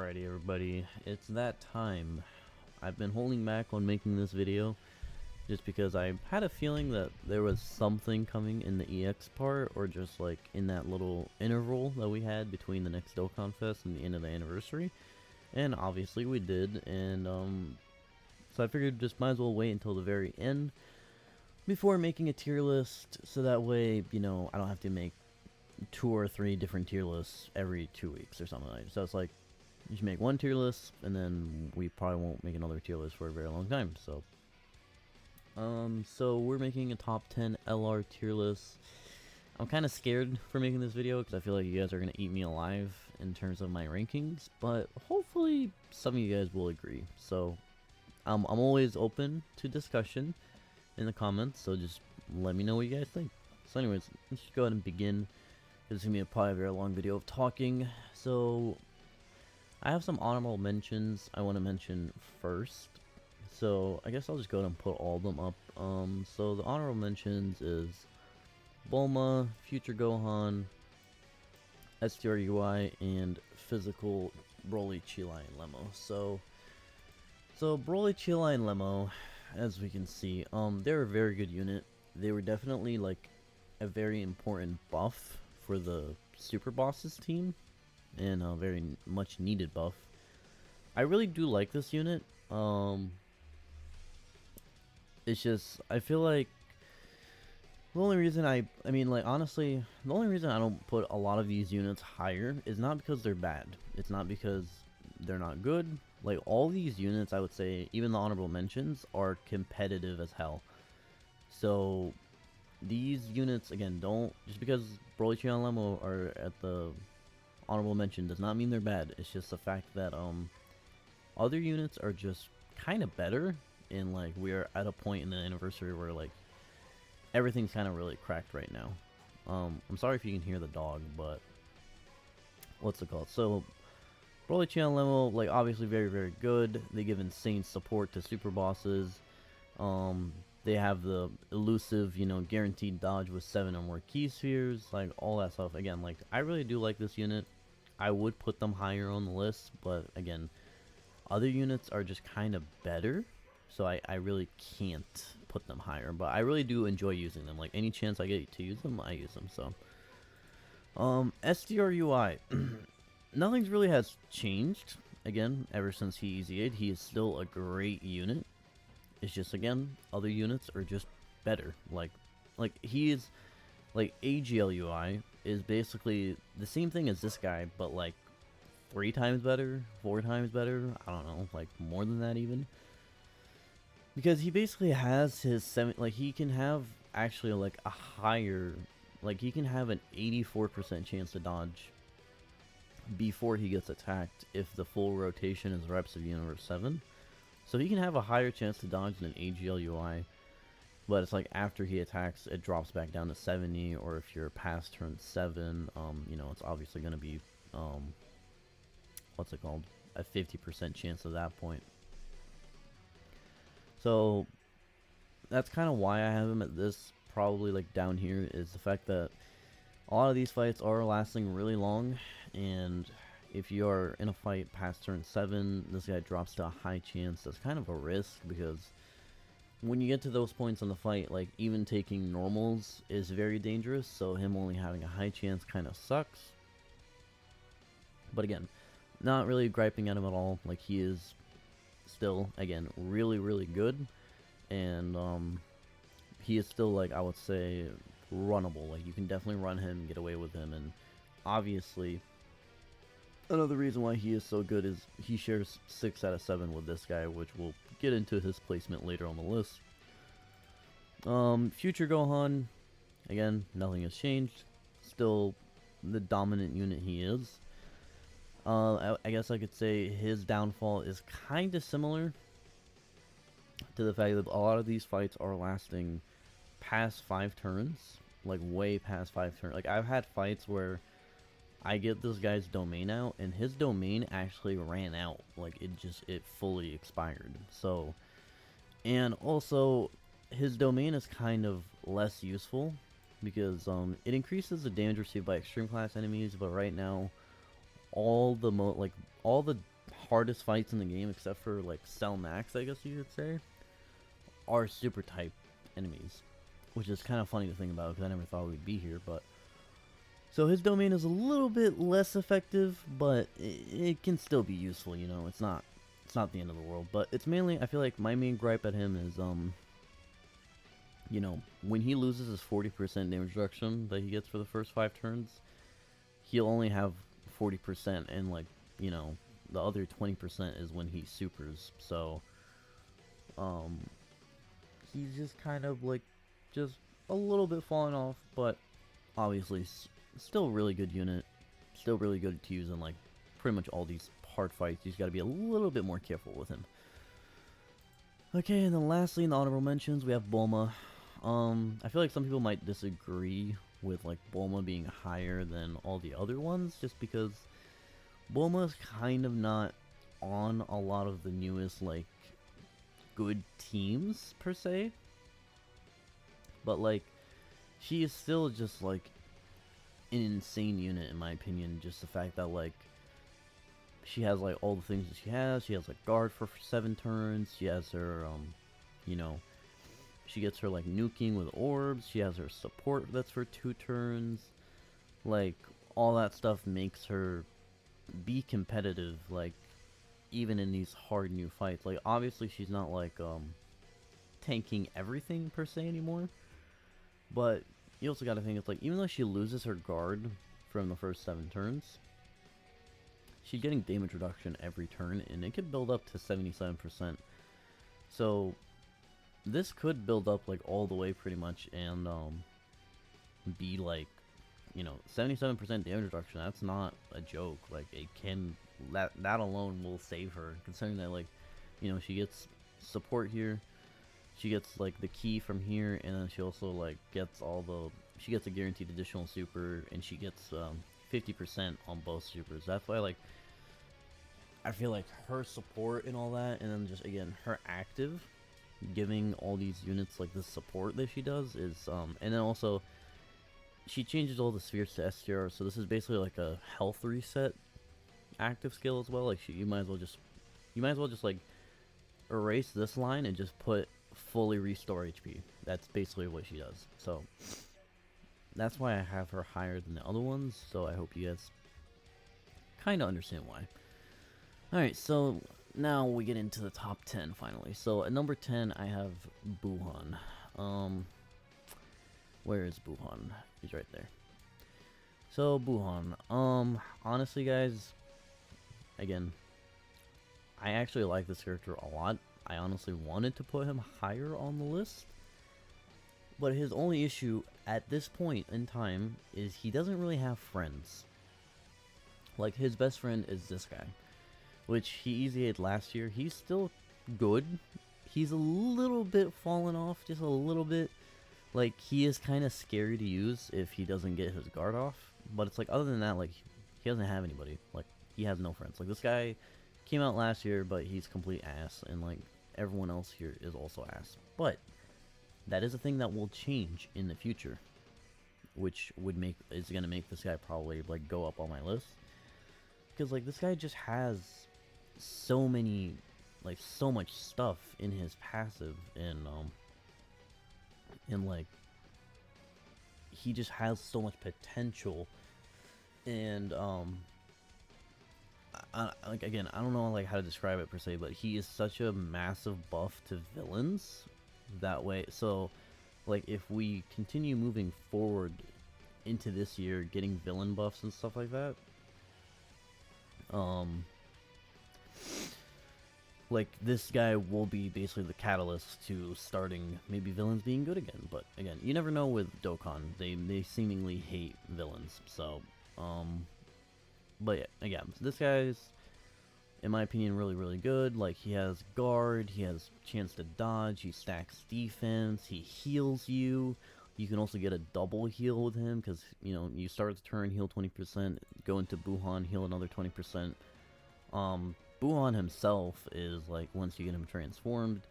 Alrighty everybody, it's that time. I've been holding back on making this video just because I had a feeling that there was something coming in the EX part, or just like in that little interval that we had between the next Dokkan Fest and the end of the anniversary. And obviously we did, and so I figured just might as well wait until the very end before making a tier list, so that way, you know, I don't have to make 2 or 3 different tier lists every 2 weeks or something like that. So it's like, you should make one tier list, and then we probably won't make another tier list for a very long time. So, so we're making a top 10 LR tier list. I'm kind of scared for making this video because I feel like you guys are gonna eat me alive in terms of my rankings, but hopefully some of you guys will agree. So, I'm always open to discussion in the comments. So just let me know what you guys think. So, anyways, let's just go ahead and begin. This is gonna be probably a very long video of talking. So, I have some honorable mentions I want to mention first. So I guess I'll just go ahead and put all of them up. So the honorable mentions is Bulma, Future Gohan, STR UI, and Physical Broly, Chilai, and Lemo. So Broly, Chilai, and Lemo, as we can see, they're a very good unit. They were definitely like a very important buff for the Super Bosses team, and a very much needed buff. I really do like this unit. It's just, I feel like the only reason I mean, like, honestly, the only reason I don't put a lot of these units higher is not because they're bad. It's not because they're not good. Like, all these units, I would say, even the honorable mentions, are competitive as hell. So these units, again, don't, just because Broly, Chilai, and Lemo are at the honorable mention does not mean they're bad. It's just the fact that other units are just kind of better, and like we're at a point in the anniversary where like everything's kind of really cracked right now. I'm sorry if you can hear the dog, but what's it called? So Broly, Chilai, and Lemo, like, obviously very good. They give insane support to super bosses. They have the elusive, you know, guaranteed dodge with 7 or more key spheres, like all that stuff. Again, like, I really do like this unit. I would put them higher on the list, but again, other units are just kind of better, so I really can't put them higher. But I really do enjoy using them. Like, any chance I get to use them, I use them. So, STR UI, nothing's really has changed. Again, ever since he EZA'd, he is still a great unit. It's just, again, other units are just better. Like he is, like, AGL UI is basically the same thing as this guy, but like 3 times better, 4 times better, I don't know, like more than that even. Because he basically has his 7, like, he can have actually like a higher, like, he can have an 84% chance to dodge before he gets attacked if the full rotation is reps of Universe 7. So he can have a higher chance to dodge than AGL UI. But it's like after he attacks, it drops back down to 70, or if you're past turn 7, you know, it's obviously going to be, what's it called, a 50% chance at that point. So that's kind of why I have him at this, probably like down here, is the fact that a lot of these fights are lasting really long, and if you are in a fight past turn 7, this guy drops to a high chance. That's kind of a risk, because when you get to those points in the fight, like, even taking normals is very dangerous, so him only having a high chance kind of sucks. But again, not really griping at him at all. Like, he is still, again, really good, and he is still, like, I would say, runnable. Like, you can definitely run him, get away with him, and obviously another reason why he is so good is he shares 6 out of 7 with this guy, which we'll get into his placement later on the list. Future Gohan, again, nothing has changed. Still the dominant unit he is. I guess I could say his downfall is kind of similar to the fact that a lot of these fights are lasting past 5 turns, like way past 5 turns. Like, I've had fights where I get this guy's domain out, and his domain actually ran out. Like, it fully expired. So, and also, his domain is kind of less useful because it increases the damage received by extreme class enemies, but right now all the hardest fights in the game, except for like Cell Max, I guess you could say, are super type enemies, which is kind of funny to think about because I never thought we'd be here. But so his domain is a little bit less effective, but it can still be useful. You know, it's not the end of the world. But it's mainly, I feel like my main gripe at him is you know, when he loses his 40% damage reduction that he gets for the first 5 turns, he'll only have 40%, and like, you know, the other 20% is when he supers. So he's just kind of like just a little bit falling off, but obviously still a really good unit, still really good to use in like pretty much all these hard fights. You just got to be a little bit more careful with him. Okay, and then lastly in the honorable mentions we have Bulma. I feel like some people might disagree with like Bulma being higher than all the other ones, just because Bulma's kind of not on a lot of the newest like good teams per se, but like she is still just like an insane unit in my opinion. Just the fact that like she has like all the things that she has like guard for 7 turns, she has her you know, she gets her like nuking with orbs, she has her support that's for 2 turns, like all that stuff makes her be competitive, like even in these hard new fights. Like obviously she's not like tanking everything per se anymore, but you also gotta think it's like even though she loses her guard from the first 7 turns, she's getting damage reduction every turn, and it could build up to 77%. So this could build up like all the way pretty much, and be like, you know, 77% damage reduction. That's not a joke. Like it can, that alone will save her, considering that like, you know, she gets support here, she gets like the key from here, and then she also like gets all the, she gets a guaranteed additional super, and she gets 50% on both supers. That's why like I feel like her support and all that, and then just again her active giving all these units like the support that she does is and then also she changes all the spheres to STR, so this is basically like a health reset active skill as well. Like you might as well just like erase this line and just put fully restore HP. That's basically what she does. So that's why I have her higher than the other ones, so I hope you guys kind of understand why. Alright, so now we get into the top 10 finally. So at number 10 I have Buuhan. Where is Buuhan? He's right there. So Buuhan, honestly guys, again, I actually like this character a lot. I honestly wanted to put him higher on the list, but his only issue at this point in time is he doesn't really have friends. Like his best friend is this guy, which he easy-A'd last year. He's still good. He's a little bit fallen off, just a little bit. Like, he is kind of scary to use if he doesn't get his guard off. But it's like, other than that, like, he doesn't have anybody. Like, he has no friends. Like, this guy came out last year, but he's complete ass. And, like, everyone else here is also ass. But that is a thing that will change in the future, which is going to make this guy probably, like, go up on my list. Because, like, this guy just has so many, like, so much stuff in his passive, and like, he just has so much potential, and like, again, I don't know like how to describe it per se, but he is such a massive buff to villains that way. So like if we continue moving forward into this year, getting villain buffs and stuff like that, like this guy will be basically the catalyst to starting maybe villains being good again. But again, you never know with Dokkan. They seemingly hate villains. So but yeah, again, this guy's, in my opinion, really good. Like, he has guard, he has chance to dodge, he stacks defense, he heals you. You can also get a double heal with him, because, you know, you start the turn, heal 20%, go into Buuhan, heal another 20%. Buuhan himself is, like, once you get him transformed,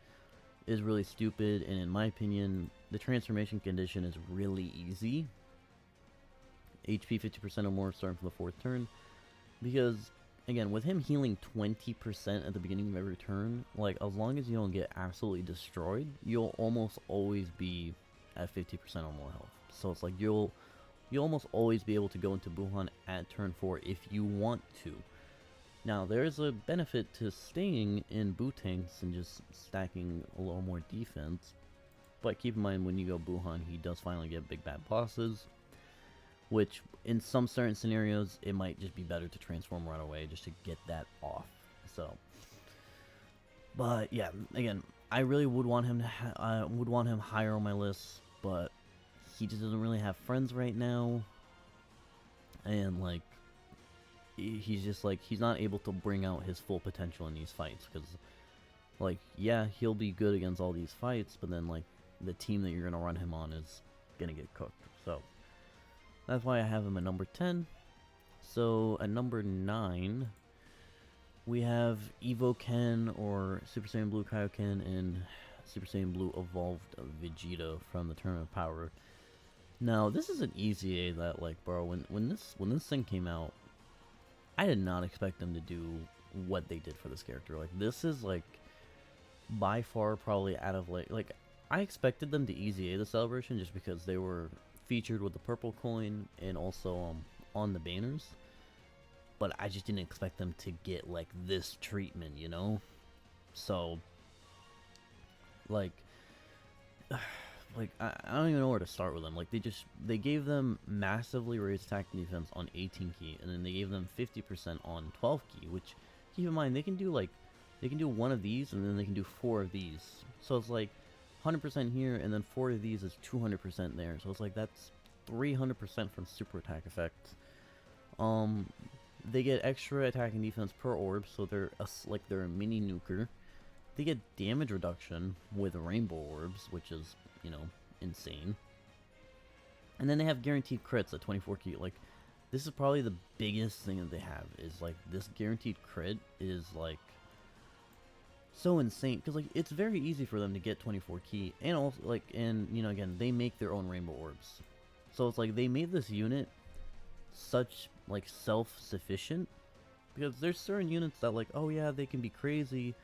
is really stupid, and in my opinion, the transformation condition is really easy. HP 50% or more starting from the 4th turn, because, again, with him healing 20% at the beginning of every turn, like, as long as you don't get absolutely destroyed, you'll almost always be at 50% or more health. So it's like you'll almost always be able to go into Buuhan at turn 4 if you want to. Now, there's a benefit to staying in Buu tanks and just stacking a little more defense, but keep in mind when you go Buuhan, he does finally get big bad bosses, which in some certain scenarios, it might just be better to transform right away just to get that off. So, but yeah, again, I really would want him to higher on my list, but he just doesn't really have friends right now, and like, he's just like, he's not able to bring out his full potential in these fights, because like, yeah, he'll be good against all these fights, but then like the team that you're gonna run him on is gonna get cooked. So that's why I have him at number 10. So at number 9 we have Evo Ken, or Super Saiyan Blue Kaioken, and Super Saiyan Blue Evolved Vegeta from the Tournament of Power. Now this is an easy A that, like, bro, when this thing came out, I did not expect them to do what they did for this character. Like, this is like by far probably out of like I expected them to easy A the celebration just because they were featured with the purple coin and also on the banners, but I just didn't expect them to get like this treatment, you know? So like like I don't even know where to start with them. Like, they gave them massively raised attack and defense on 18 key, and then they gave them 50% on 12 key, which, keep in mind, they can do one of these, and then they can do 4 of these. So it's like 100% here, and then 4 of these is 200% there. So it's like, that's 300% from super attack effects. They get extra attack and defense per orb, so they're a mini nuker. They get damage reduction with rainbow orbs, which is, you know, insane. And then they have guaranteed crits at 24 key. Like, this is probably the biggest thing that they have, is like, this guaranteed crit is like so insane, because like, it's very easy for them to get 24 key, and also like, and you know, again, they make their own rainbow orbs, so it's like they made this unit such like self-sufficient, because there's certain units that, like, oh yeah, they can be crazy,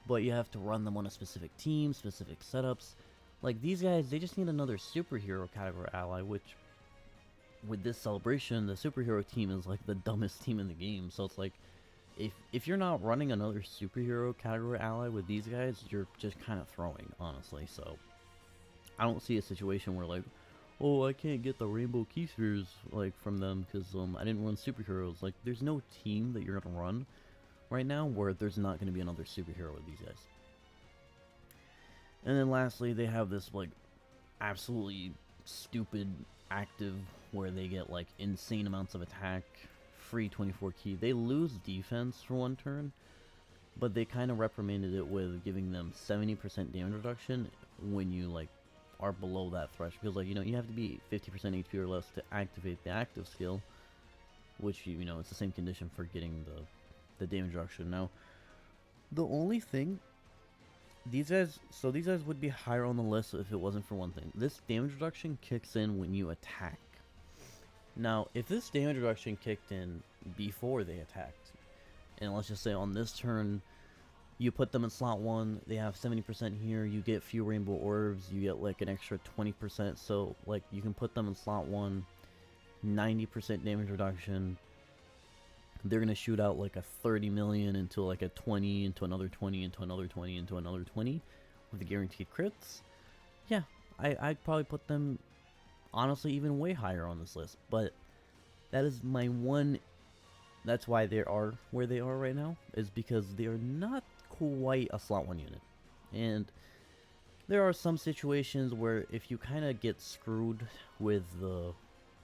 but you have to run them on a specific team, specific setups. Like, these guys, they just need another superhero category ally, which, with this celebration, the superhero team is like the dumbest team in the game. So it's like, if you're not running another superhero category ally with these guys, you're just kind of throwing, honestly. So I don't see a situation where, like, oh, I can't get the rainbow key spheres, like, from them because I didn't run superheroes. Like, there's no team that you're gonna run right now where there's not going to be another superhero with these guys. And then lastly, they have this like absolutely stupid active where they get like insane amounts of attack, free 24 key. They lose defense for 1 turn, but they kind of reprimanded it with giving them 70% damage reduction when you like are below that threshold, because like, you know, you have to be 50% HP or less to activate the active skill, which, you know, it's the same condition for getting the damage reduction. Now, the only thing, these guys would be higher on the list if it wasn't for one thing. This damage reduction kicks in when you attack. Now, if this damage reduction kicked in before they attacked, and let's just say on this turn, you put them in slot 1, they have 70% here, you get few rainbow orbs, you get like an extra 20%, so like you can put them in slot 1, 90% damage reduction. They're going to shoot out like a 30 million into like a 20, into another 20, into another 20, into another 20 with the guaranteed crits. Yeah, I'd probably put them, honestly, even way higher on this list. But that is my one, that's why they are where they are right now, is because they are not quite a slot 1 unit. And there are some situations where if you kind of get screwed with the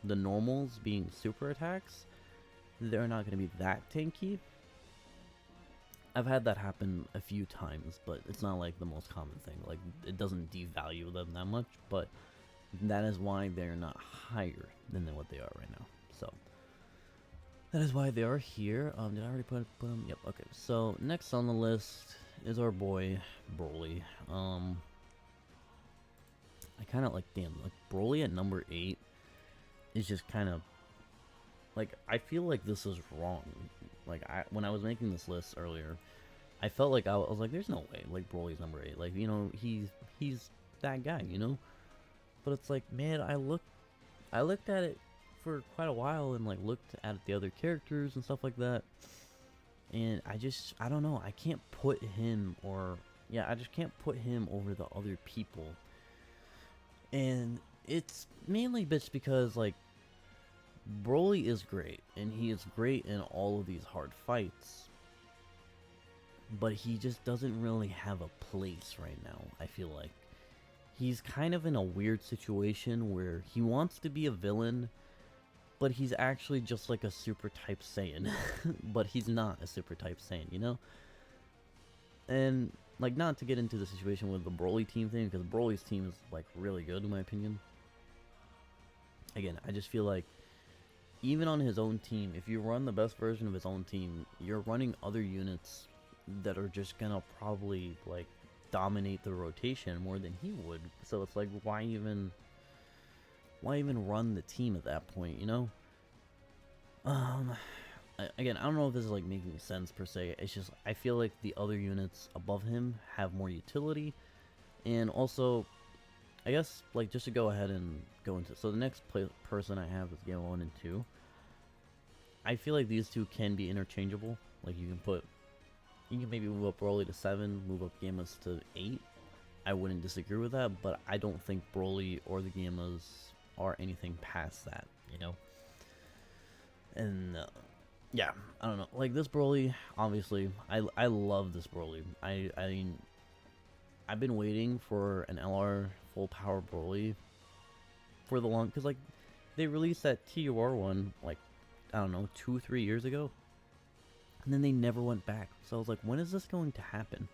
normals being super attacks, they're not going to be that tanky. I've had that happen a few times, but it's not like the most common thing. Like, it doesn't devalue them that much, but that is why they're not higher than what they are right now. So that is why they are here. Did I already put them? Yep. Okay. So next on the list is our boy Broly. I kind of like, damn, like Broly at number 8 is just kind of like, I feel like this is wrong. like when I was making this list earlier, I felt like I was like, there's no way like Broly's number 8. Like, you know, he's that guy, you know. But it's like, man, I looked at it for quite a while and like looked at the other characters and stuff like that, and I don't know, I can't put him, or yeah, I just can't put him over the other people. And it's mainly just because like Broly is great and he is great in all of these hard fights, but he just doesn't really have a place right now. I feel like he's kind of in a weird situation where he wants to be a villain, but he's actually just like a super type Saiyan. But he's not a super type Saiyan, you know? And like, not to get into the situation with the Broly team thing, because Broly's team is like really good in my opinion. Again, I just feel like even on his own team, if you run the best version of his own team, you're running other units that are just gonna probably like dominate the rotation more than he would. So it's like, why even run the team at that point, you know? Again, I don't know if this is like making sense per se. It's just I feel like the other units above him have more utility, and also, I guess like just to go ahead and go into, so the next person I have is Gamma 1 and 2. I feel like these two can be interchangeable. Like you can maybe move up Broly to 7, move up Gammas to 8. I wouldn't disagree with that, but I don't think Broly or the Gammas are anything past that, you know? And yeah, I don't know. Like this Broly, obviously, I love this Broly. I mean, I've been waiting for an LR full power Broly for the long, because like they released that TUR one like, I don't know, 2-3 years ago, and then they never went back. So I was like, when is this going to happen?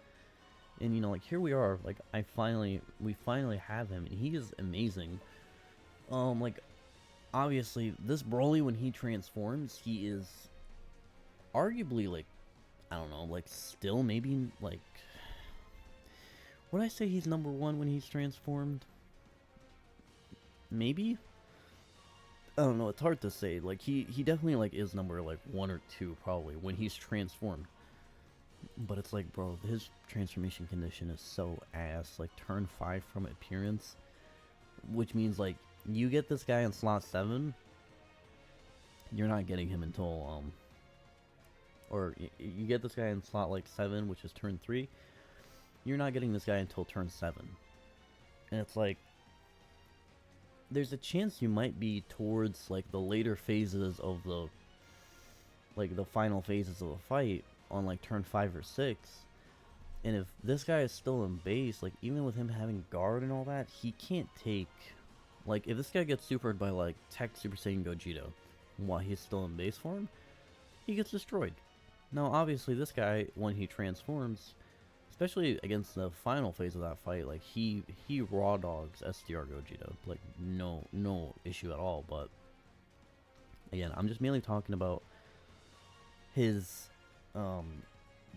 And you know, like here we are, like we finally have him, and he is amazing. Like obviously this Broly, when he transforms, he is arguably like, I don't know, like still maybe like, would I say he's number 1 when he's transformed? Maybe? I don't know, it's hard to say. Like he definitely like is number like 1 or 2 probably when he's transformed. But it's like, bro, his transformation condition is so ass. Like turn 5 from appearance, which means like you get this guy in slot 7, you're not getting him until or you get this guy in slot like 7, which is turn 3. You're not getting this guy until turn 7. And it's like, there's a chance you might be towards like the later phases of the, like the final phases of the fight on like turn 5 or 6. And if this guy is still in base, like even with him having guard and all that, he can't take, like if this guy gets supered by like Tech Super Saiyan Gogeta while he's still in base form, he gets destroyed. Now obviously this guy, when he transforms, especially against the final phase of that fight, like he raw dogs STR Vegito, like no issue at all. But again, I'm just mainly talking about his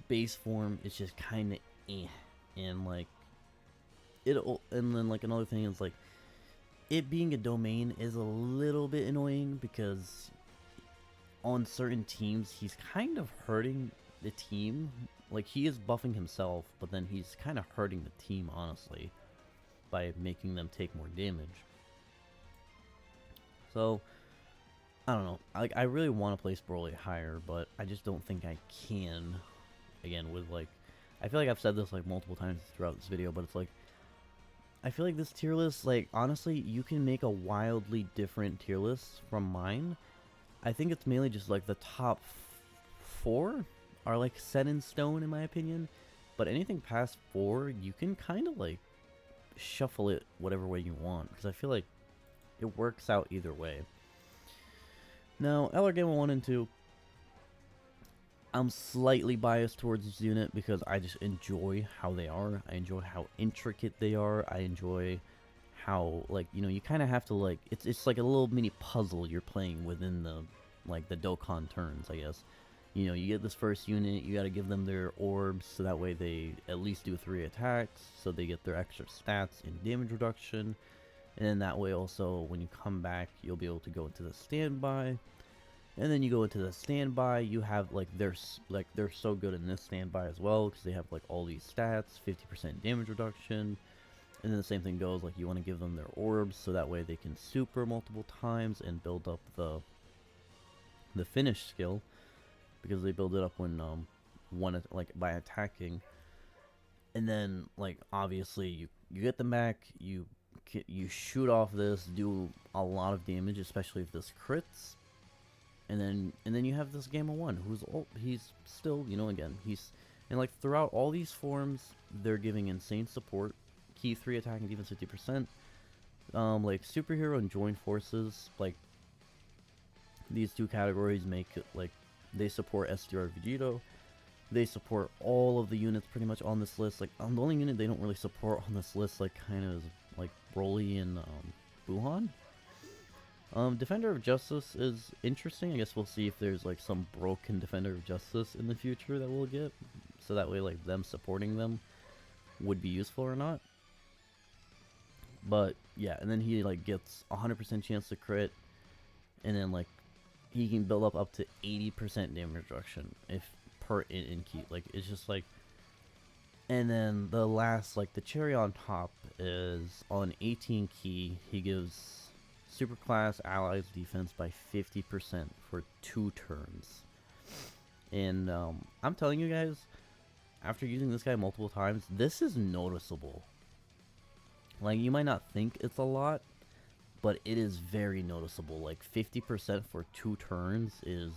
base form is just kind of and like and then like another thing is like it being a domain is a little bit annoying, because on certain teams he's kind of hurting the team. Like he is buffing himself, but then he's kind of hurting the team, honestly, by making them take more damage. So I don't know. Like I really want to place Broly higher, but I just don't think I can. Again, with like, I feel like I've said this like multiple times throughout this video, but it's like, I feel like this tier list, like honestly, you can make a wildly different tier list from mine. I think it's mainly just like the top 4 are like set in stone in my opinion, but anything past 4 you can kind of like shuffle it whatever way you want, because I feel like it works out either way. Now LR Gamma 1 and 2, I'm slightly biased towards this unit because I just enjoy how they are. I enjoy how intricate they are. I enjoy how, like, you know, you kind of have to like, it's like a little mini puzzle you're playing within the, like, the Dokkan turns, I guess. You know, you get this first unit, you got to give them their orbs, so that way they at least do 3 attacks, so they get their extra stats and damage reduction. And then that way also, when you come back, you'll be able to go into the standby. And then you go into the standby, you have like they're so good in this standby as well because they have like all these stats, 50% damage reduction. And then the same thing goes, like you want to give them their orbs so that way they can super multiple times and build up the finish skill, because they build it up when like by attacking. And then like obviously you get them back, you shoot off this, do a lot of damage, especially if this crits. And then you have this Gamma 1 who's he's still, you know, again, he's, and like throughout all these forms they're giving insane support. Key 3 attack and defense 50%. Like superhero and joint forces, like these two categories make it like they support STR Vegito. They support all of the units pretty much on this list. Like the only unit they don't really support on this list, like kind of is like Broly and Buuhan. Defender of Justice is interesting. I guess we'll see if there's like some broken Defender of Justice in the future that we'll get, so that way like them supporting them would be useful or not. But yeah, and then he like gets 100% chance to crit, and then like he can build up to 80% damage reduction if per in key. Like it's just like, and then the last, like the cherry on top is on 18 key, he gives superclass allies defense by 50% for 2 turns. And I'm telling you guys, after using this guy multiple times, this is noticeable. Like you might not think it's a lot, but it is very noticeable. Like 50% for 2 turns is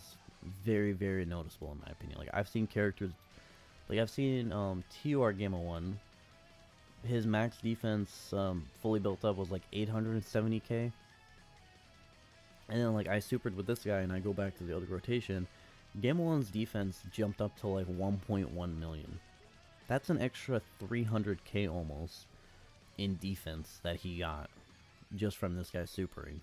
very, very noticeable in my opinion. Like I've seen characters, like I've seen TUR Gamma 1, his max defense fully built up was like 870k. And then like I supered with this guy and I go back to the other rotation, Gamma 1's defense jumped up to like 1.1 million. That's an extra 300k almost in defense that he got just from this guy supering.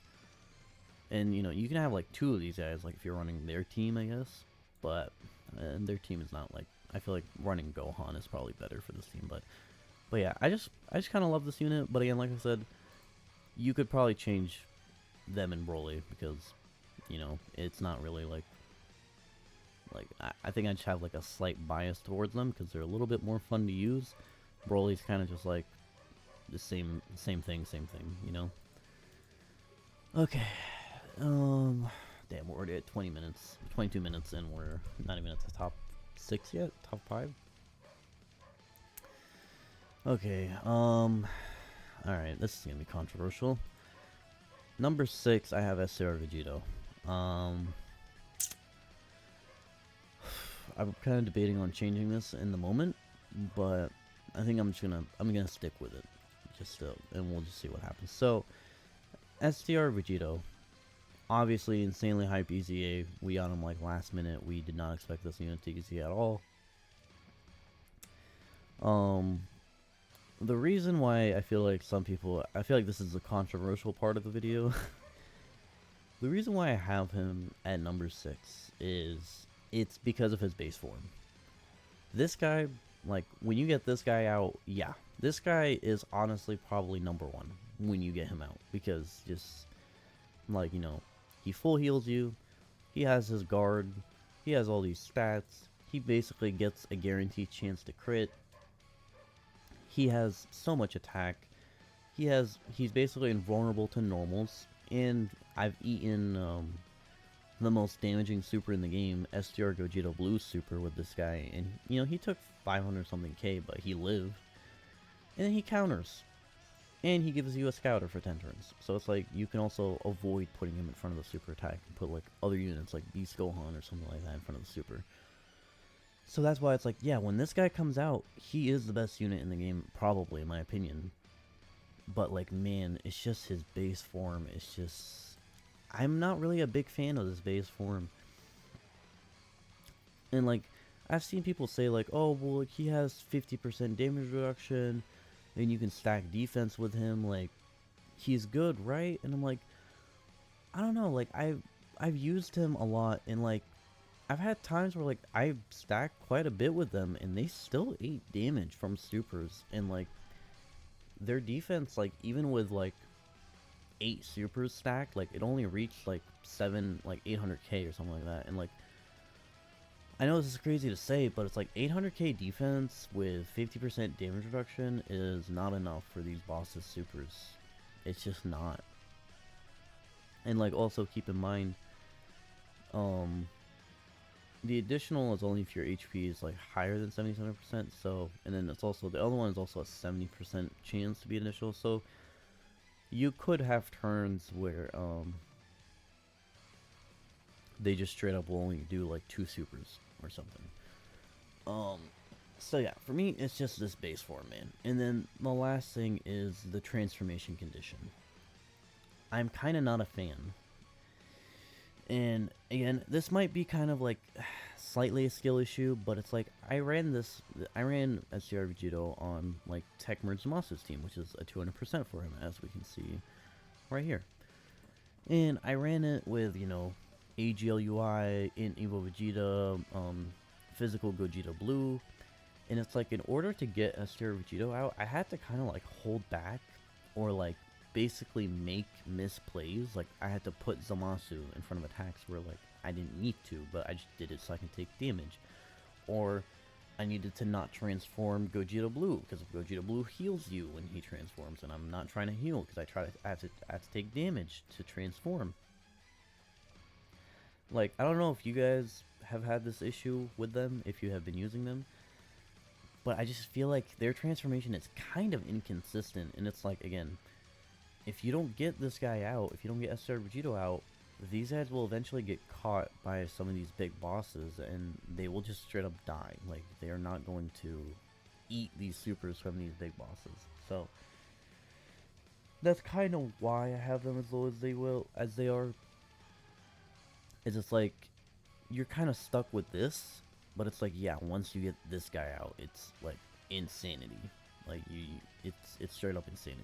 And you know, you can have like 2 of these guys, like if you're running their team, I guess, but their team is not like, I feel like running Gohan is probably better for this team. But yeah, I just kind of love this unit. But again, like I said, you could probably change them and Broly, because you know it's not really like I think I just have like a slight bias towards them because they're a little bit more fun to use. Broly's kind of just like the same thing, you know. Okay, damn, we're already at 20 minutes, 22 minutes, and we're not even at the top 6 yet, top 5. Okay, all right, this is gonna be controversial. Number 6, I have STR Vegito. I'm kind of debating on changing this in the moment, but I think I'm gonna stick with it, and we'll just see what happens. So, STR Vegito, obviously insanely hype EZA. We got him like last minute. We did not expect this unit to EZA at all. The reason why I feel like this is a controversial part of the video. The reason why I have him at number 6 is it's because of his base form. This guy, like when you get this guy out, yeah, this guy is honestly probably number 1 when you get him out, because just like, you know, he full heals you, he has his guard, he has all these stats, he basically gets a guaranteed chance to crit. He has so much attack. He's basically invulnerable to normals, and I've eaten the most damaging super in the game, STR Gogeta Blue super, with this guy, and you know, he took 500 something K, but he lived. And then he counters, and he gives you a scouter for 10 turns. So it's like you can also avoid putting him in front of the super attack and put like other units like Beast Gohan or something like that in front of the super. So that's why it's like, yeah, when this guy comes out, he is the best unit in the game, probably, in my opinion. But, like, man, it's just his base form. It's just, I'm not really a big fan of this base form. And, like, I've seen people say, like, oh, well, like, he has 50% damage reduction, and you can stack defense with him. Like, he's good, right? And I'm like, I don't know. Like, I've used him a lot, and, like, I've had times where, like, I've stacked quite a bit with them, and they still ate damage from supers, and, like, their defense, like, even with, like, 8 supers stacked. Like, it only reached like 800k or something like that. And like, I know this is crazy to say, but it's like 800k defense with 50% damage reduction is not enough for these bosses' supers. It's just not. And like, also keep in mind, the additional is only if your HP is like higher than 77%. So, and then it's also, the other one is also a 70% chance to be initial. So you could have turns where they just straight up will only do like 2 supers or something. So yeah, for me it's just this base form, man. And then the last thing is the transformation condition. I'm kind of not a fan. And again, this might be kind of like slightly a skill issue, but it's like I ran STR Vegito on like Tech Merge Zamasu's team, which is a 200% for him, as we can see right here. And I ran it with, you know, AGLUI, in Evo Vegeta, physical Gogeta Blue, and it's like in order to get STR Vegito out, I had to kind of like hold back or like basically make misplays. Like I had to put Zamasu in front of attacks where like I didn't need to, but I just did it so I can take damage. Or I needed to not transform Gogeta Blue, because Gogeta Blue heals you when he transforms, and I'm not trying to heal because I have to take damage to transform. Like, I don't know if you guys have had this issue with them, if you have been using them, but I just feel like their transformation is kind of inconsistent, and it's like, again, if you don't get this guy out, if you don't get STR Vegito out, these guys will eventually get caught by some of these big bosses, and they will just straight up die. Like, they are not going to eat these supers from these big bosses. So, that's kind of why I have them as low as they are. It's just like, you're kind of stuck with this, but it's like, yeah, once you get this guy out, it's like insanity. Like, it's straight up insanity.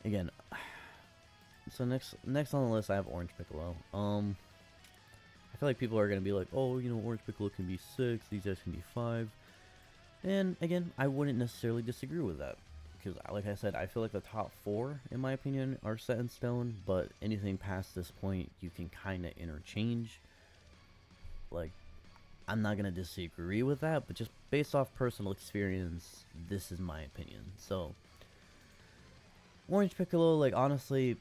Again, so next on the list I have Orange Piccolo. I feel like people are gonna be like, oh, you know, Orange Piccolo can be 6, these guys can be 5, and again, I wouldn't necessarily disagree with that, because like I said, I feel like the top 4 in my opinion are set in stone, but anything past this point you can kind of interchange. Like, I'm not gonna disagree with that, but just based off personal experience, this is my opinion. So Orange Piccolo, like, honestly,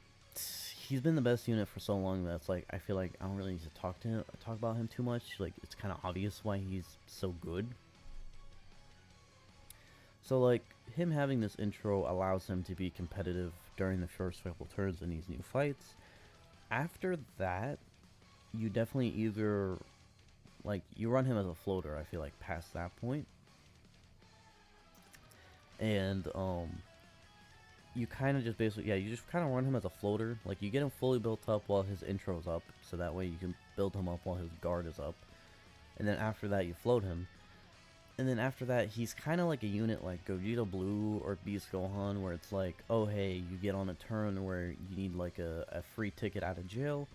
he's been the best unit for so long that it's like, I feel like I don't really need to talk about him too much. Like, it's kind of obvious why he's so good. So like, him having this intro allows him to be competitive during the first couple turns in these new fights. After that, you definitely either, like, you run him as a floater, I feel like, past that point. And you kind of just basically, yeah, you just kind of run him as a floater. Like, you get him fully built up while his intro's up, so that way you can build him up while his guard is up. And then after that, you float him. And then after that, he's kind of like a unit like Gogeta Blue or Beast Gohan, where it's like, oh hey, you get on a turn where you need like a free ticket out of jail,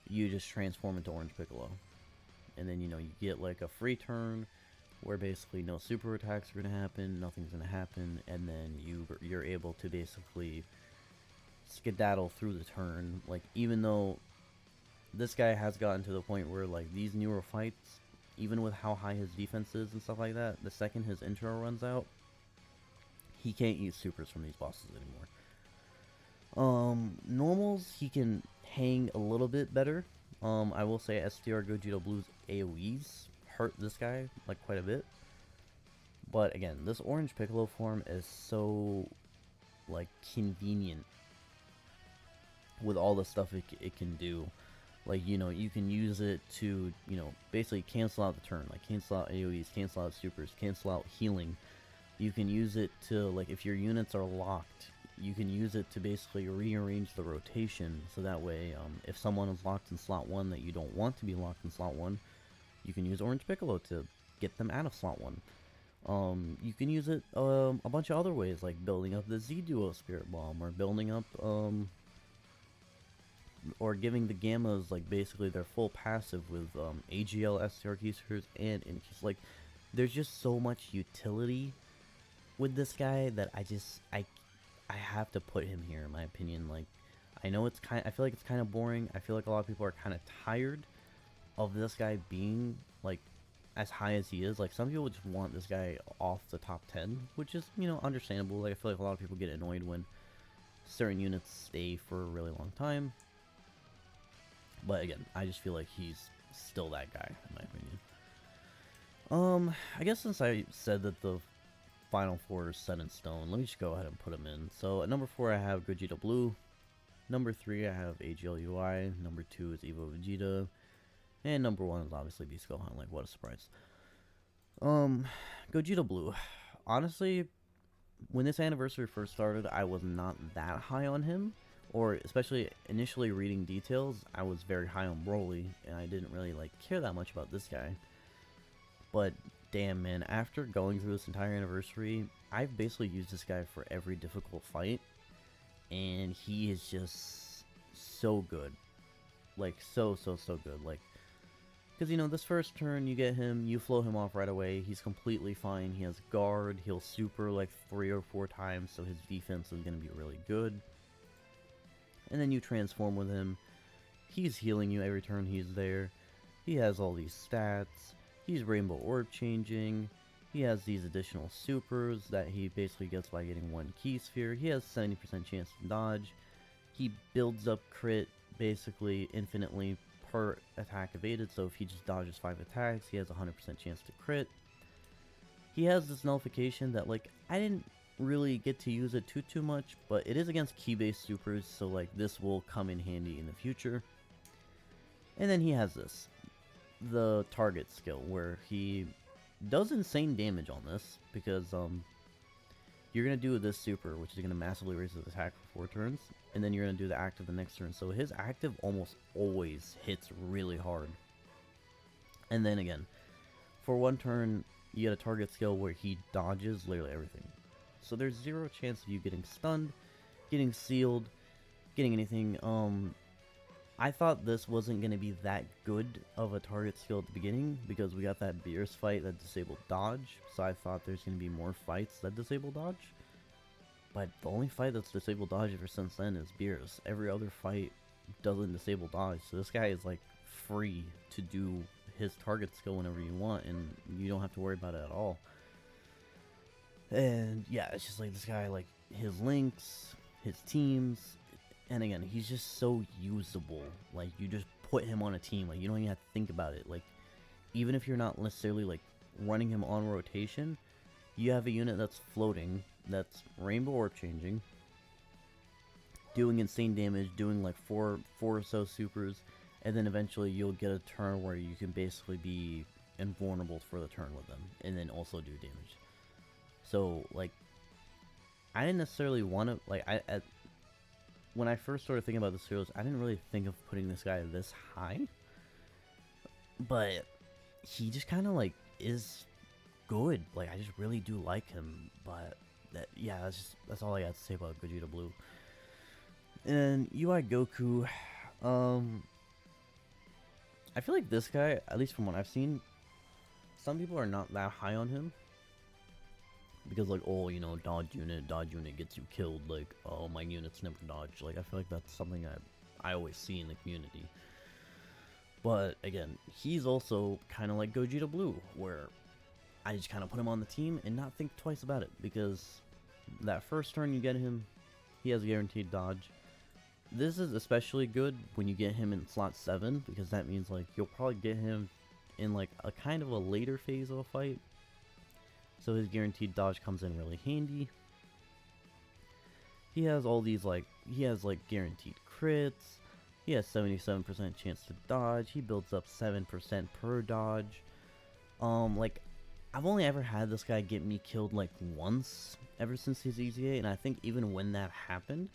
you just transform into Orange Piccolo. And then, you know, you get like a free turn where basically no super attacks are going to happen, nothing's going to happen, and then you're able to basically skedaddle through the turn. Like, even though this guy has gotten to the point where, like, these newer fights, even with how high his defense is and stuff like that, the second his intro runs out, he can't use supers from these bosses anymore. Normals, he can hang a little bit better. I will say STR Gogeta Blue's AoEs hurt this guy like quite a bit. But again, this Orange Piccolo form is so like convenient with all the stuff it can do. Like, you know, you can use it to, you know, basically cancel out the turn. Like, cancel out AoEs, cancel out supers, cancel out healing. You can use it to, like, if your units are locked, you can use it to basically rearrange the rotation. So that way, if someone is locked in slot 1 that you don't want to be locked in slot 1, you can use Orange Piccolo to get them out of slot 1. You can use it a bunch of other ways, like building up the Z-Duo Spirit Bomb, or building up, or giving the Gammas, like, basically their full passive with AGL, STR Keysters, and Inkeys. Like, there's just so much utility with this guy that I have to put him here in my opinion. Like, I know I feel like it's kind of boring. I feel like a lot of people are kind of tired of this guy being like as high as he is. Like, some people just want this guy off the top 10, which is, you know, understandable. Like, I feel like a lot of people get annoyed when certain units stay for a really long time. But again, I just feel like he's still that guy in my opinion. I guess since I said that the final four is set in stone, let me just go ahead and put them in. So at number 4 I have Gogeta Blue. Number 3 I have AGLUI. Number 2 is Evo Vegeta. And number 1 is obviously Beast Gohan. Like, what a surprise. Gogeta Blue. Honestly, when this anniversary first started, I was not that high on him. Or especially initially reading details, I was very high on Broly, and I didn't really like care that much about this guy. But damn, man, after going through this entire anniversary, I've basically used this guy for every difficult fight, and he is just so good. Like, so good. Like, because, you know, this first turn, you get him, you flow him off right away, he's completely fine, he has guard, he'll super like 3 or 4 times, so his defense is going to be really good. And then you transform with him, he's healing you every turn he's there, he has all these stats, he's Rainbow Orb changing, he has these additional supers that he basically gets by getting 1 Key Sphere, he has 70% chance to dodge, he builds up crit basically infinitely per attack evaded, so if he just dodges 5 attacks, he has 100% chance to crit. He has this nullification that, like, I didn't really get to use it too much, but it is against key-based supers, so like this will come in handy in the future. And then he has this, the target skill, where he does insane damage on this, because you're gonna do this super, which is gonna massively raise his attack for 4 turns, and then you're gonna do the active the next turn, so his active almost always hits really hard. And then again, for 1 turn, you get a target skill where he dodges literally everything. So there's 0 chance of you getting stunned, getting sealed, getting anything. I thought this wasn't going to be that good of a target skill at the beginning, because we got that Beerus fight that disabled dodge, so I thought there's going to be more fights that disable dodge. But the only fight that's disabled dodge ever since then is Beerus. Every other fight doesn't disable dodge, so this guy is like free to do his target skill whenever you want, and you don't have to worry about it at all. And yeah, it's just like this guy, like his links, his teams, and again, he's just so usable. Like, you just put him on a team, like you don't even have to think about it. Like, even if you're not necessarily like running him on rotation, you have a unit that's floating, that's Rainbow Orb changing, doing insane damage, doing like four or so supers, and then eventually you'll get a turn where you can basically be invulnerable for the turn with them, and then also do damage. So, like, I didn't necessarily want to, like, when I first started thinking about the series, I didn't really think of putting this guy this high, but he just kind of, like, is good. Like, I just really do like him, but, yeah, that's all I got to say about Gogeta Blue. And UI Goku, I feel like this guy, at least from what I've seen, some people are not that high on him. Because, like, oh, you know, dodge unit gets you killed, like, oh, my units never dodge. Like, I feel like that's something I always see in the community. But, again, he's also kind of like Gogeta Blue, where I just kind of put him on the team and not think twice about it. Because that first turn you get him, he has guaranteed dodge. This is especially good when you get him in slot 7, because that means, like, you'll probably get him in, like, a kind of a later phase of a fight. So his guaranteed dodge comes in really handy. He has all these, like, he has, like, guaranteed crits. He has 77% chance to dodge. He builds up 7% per dodge. Like, I've only ever had this guy get me killed, like, once ever since his EZA, and I think even when that happened,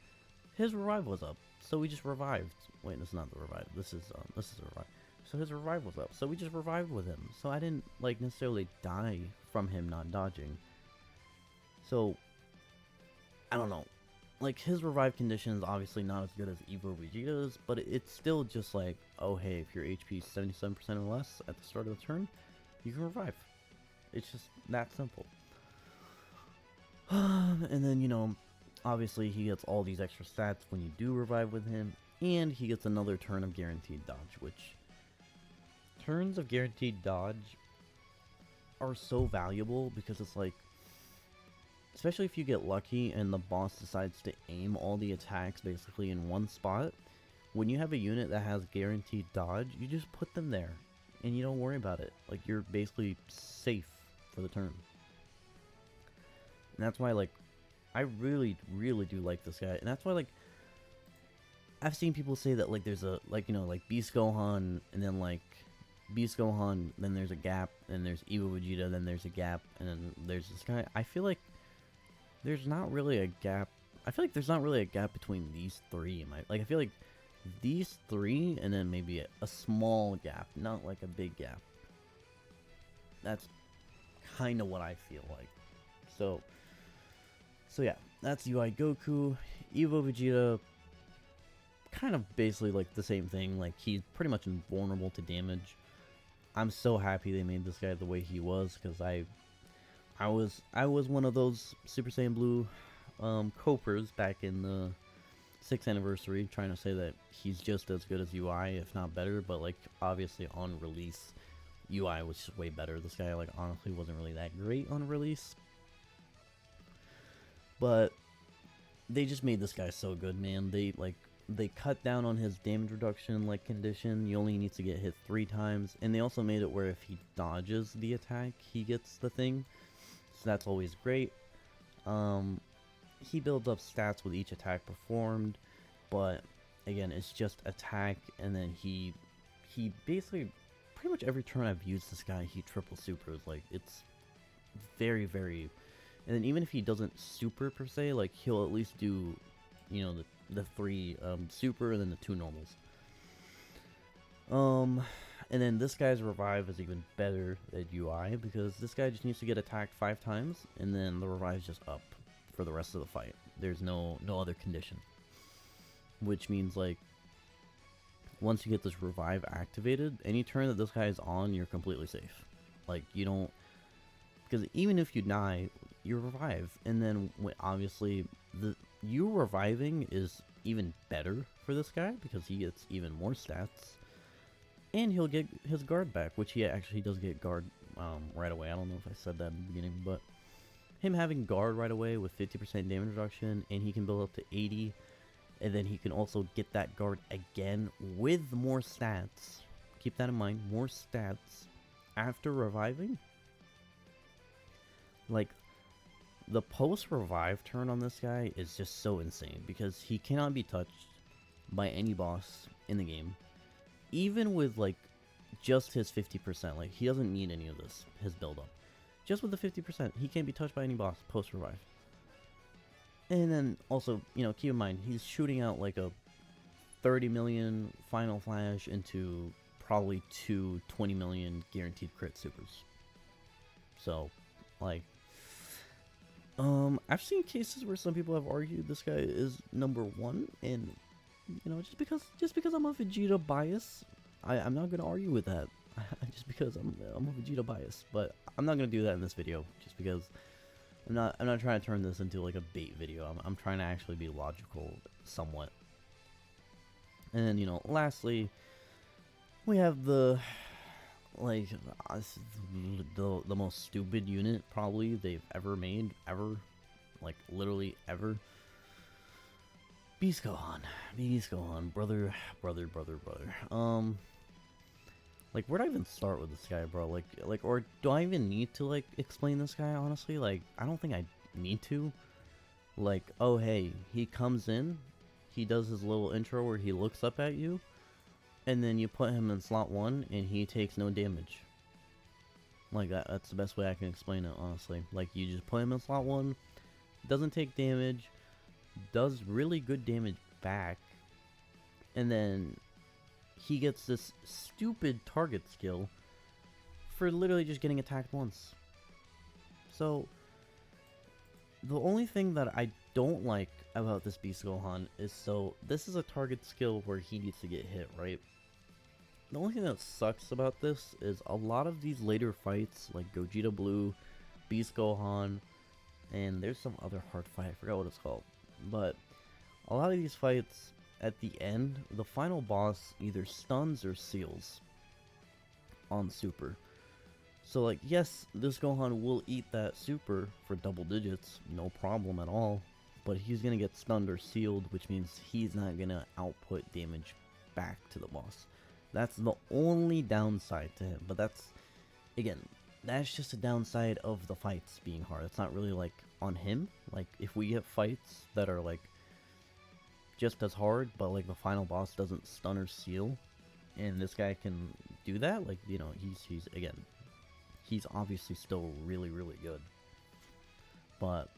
his revive was up. So we just revived. Wait, this is not the revive. This is a revive. So his revive was up, so we just revived with him. So I didn't, like, necessarily die from him not dodging. So, I don't know. Like, his revive condition is obviously not as good as Evo Vegeta's, but it's still just like, oh hey, if your HP is 77% or less at the start of the turn, you can revive. It's just that simple. And then, you know, obviously he gets all these extra stats when you do revive with him, and he gets another turn of guaranteed dodge, which turns of guaranteed dodge are so valuable because it's like, especially if you get lucky and the boss decides to aim all the attacks basically in one spot, when you have a unit that has guaranteed dodge, you just put them there and you don't worry about it. Like, you're basically safe for the turn. And that's why, like, I really, really do like this guy. And that's why, like, I've seen people say that, like, there's a, like, you know, like, Beast Gohan, and then, like, Beast Gohan, then there's a gap, then there's Evo Vegeta, then there's a gap, and then there's this guy. I feel like there's not really a gap. I feel like there's not really a gap between these three. I feel like these three, and then maybe a small gap, not like a big gap. That's kind of what I feel like. So yeah, that's UI Goku. Evo Vegeta, kind of basically like the same thing. Like, he's pretty much invulnerable to damage. I'm so happy they made this guy the way he was, because I was one of those Super Saiyan Blue copers back in the 6th anniversary, trying to say that he's just as good as UI, if not better. But, like, obviously on release, UI was just way better. This guy, like, honestly wasn't really that great on release. But they just made this guy so good, man. They cut down on his damage reduction, like, condition. You only need to get hit 3 times. And they also made it where if he dodges the attack, he gets the thing. So that's always great. He builds up stats with each attack performed. But, again, it's just attack. And then he basically, pretty much every turn I've used this guy, he triple supers. Like, it's very, very... And then even if he doesn't super per se, like, he'll at least do, you know, the 3 super and then the 2 normals. And then this guy's revive is even better than UI, because this guy just needs to get attacked 5 times, and then the revive's just up for the rest of the fight. There's no other condition. Which means, like, once you get this revive activated, any turn that this guy is on, you're completely safe. Like, you don't... Because even if you die, you revive. And then, obviously, you reviving is even better for this guy, because he gets even more stats. And he'll get his guard back, which he actually does get guard right away. I don't know if I said that in the beginning, but him having guard right away with 50% damage reduction, and he can build up to 80, and then he can also get that guard again with more stats. Keep that in mind, more stats after reviving. Like, the post-revive turn on this guy is just so insane, because he cannot be touched by any boss in the game. Even with, like, just his 50%, like, he doesn't need any of this, his build-up. Just with the 50%, he can't be touched by any boss post-revive. And then, also, you know, keep in mind, he's shooting out, like, a 30 million Final Flash into probably 20 million guaranteed crit supers. So, like... I've seen cases where some people have argued this guy is #1, and, you know, just because I'm a Vegeta bias, I'm not gonna argue with that. Just because I'm a Vegeta bias, but I'm not gonna do that in this video, just because I'm not trying to turn this into like a bait video. I'm trying to actually be logical somewhat. And then, you know, lastly, we have the the most stupid unit probably they've ever made, like, literally ever. Beast Gohan, brother. Like, where do I even start with this guy, bro? Like, or do I even need to, like, explain this guy, honestly? Like, I don't think I need to. Like, oh, hey, he comes in, he does his little intro where he looks up at you, and then you put him in slot 1, and he takes no damage. Like, that's the best way I can explain it, honestly. Like, you just put him in slot 1, doesn't take damage, does really good damage back, and then he gets this stupid target skill for literally just getting attacked once. So, the only thing that I don't like about this Beast Gohan is, so this is a target skill where he needs to get hit, right? The only thing that sucks about this is a lot of these later fights, like Gogeta Blue, Beast Gohan, and there's some other hard fight, I forgot what it's called. But a lot of these fights, at the end, the final boss either stuns or seals on super. So like, yes, this Gohan will eat that super for double digits, no problem at all. But he's gonna get stunned or sealed, which means he's not gonna output damage back to the boss. That's the only downside to him. But that's, again, that's just a downside of the fights being hard. It's not really like on him. Like if we get fights that are like just as hard, but like the final boss doesn't stun or seal, and this guy can do that, like, you know, he's again, he's obviously still really good. But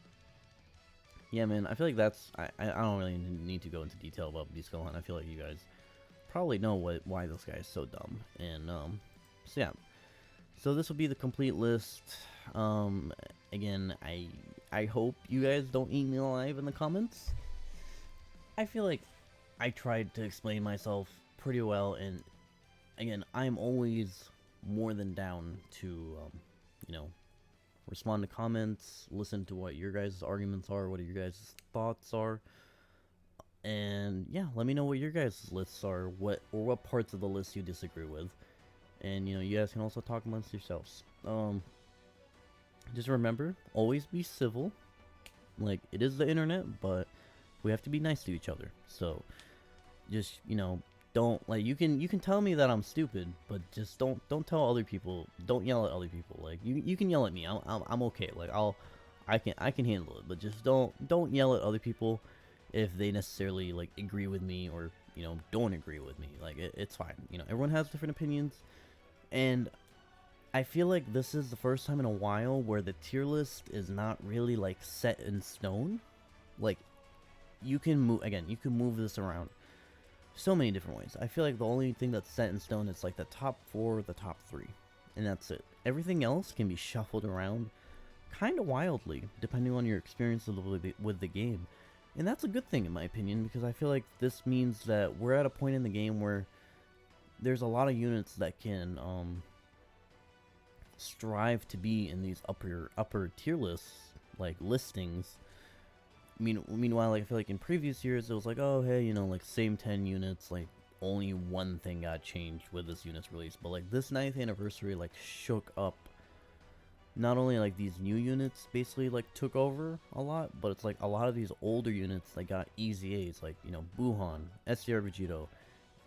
yeah, man, I feel like that's I don't really need to go into detail about Beast Gohan. I feel like you guys probably know why this guy is so dumb. And so yeah, so this will be the complete list. Again, I hope you guys don't eat me alive in the comments. I feel like I tried to explain myself pretty well, and again, I'm always more than down to you know, respond to comments, listen to what your guys' arguments are, what your guys' thoughts are, and yeah, let me know what your guys' lists are, what parts of the list you disagree with, and you know, you guys can also talk amongst yourselves. Just remember, always be civil. Like, it is the internet, but we have to be nice to each other. So just, you know, don't, like, you can tell me that I'm stupid, but just don't tell other people, don't yell at other people. Like, you can yell at me, I'm okay. Like, I can handle it, but just don't yell at other people if they necessarily like agree with me, or, you know, don't agree with me. Like, it's fine. You know, everyone has different opinions, and I feel like this is the first time in a while where the tier list is not really like set in stone. Like, you can move this around so many different ways. I feel like the only thing that's set in stone is like the top 4, the top 3, and that's it. Everything else can be shuffled around kind of wildly depending on your experience with the game. And that's a good thing in my opinion, because I feel like this means that we're at a point in the game where there's a lot of units that can strive to be in these upper tier lists, like listings. Meanwhile, like, I feel like in previous years it was like, oh hey, you know, like same 10 units, like only one thing got changed with this unit's release. But like this 9th anniversary like shook up, not only like these new units basically like took over a lot, but it's like a lot of these older units that got easy A's, like, you know, Buuhan, STR Vegito,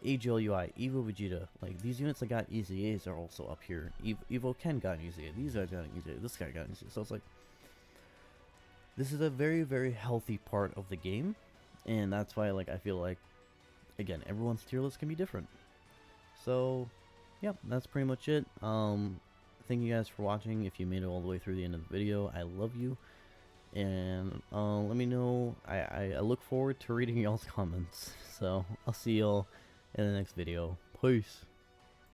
AGLUI, Evo Vegeta. Like, these units that got easy A's are also up here. Evo Ken got an easy A, these guys got an easy A, this guy got an easy A. So it's like, this is a very healthy part of the game, and that's why, like, I feel like, again, everyone's tier list can be different. So yeah, that's pretty much it. Thank you guys for watching. If you made it all the way through the end of the video, I love you, and let me know. I look forward to reading y'all's comments. So I'll see y'all in the next video. Peace.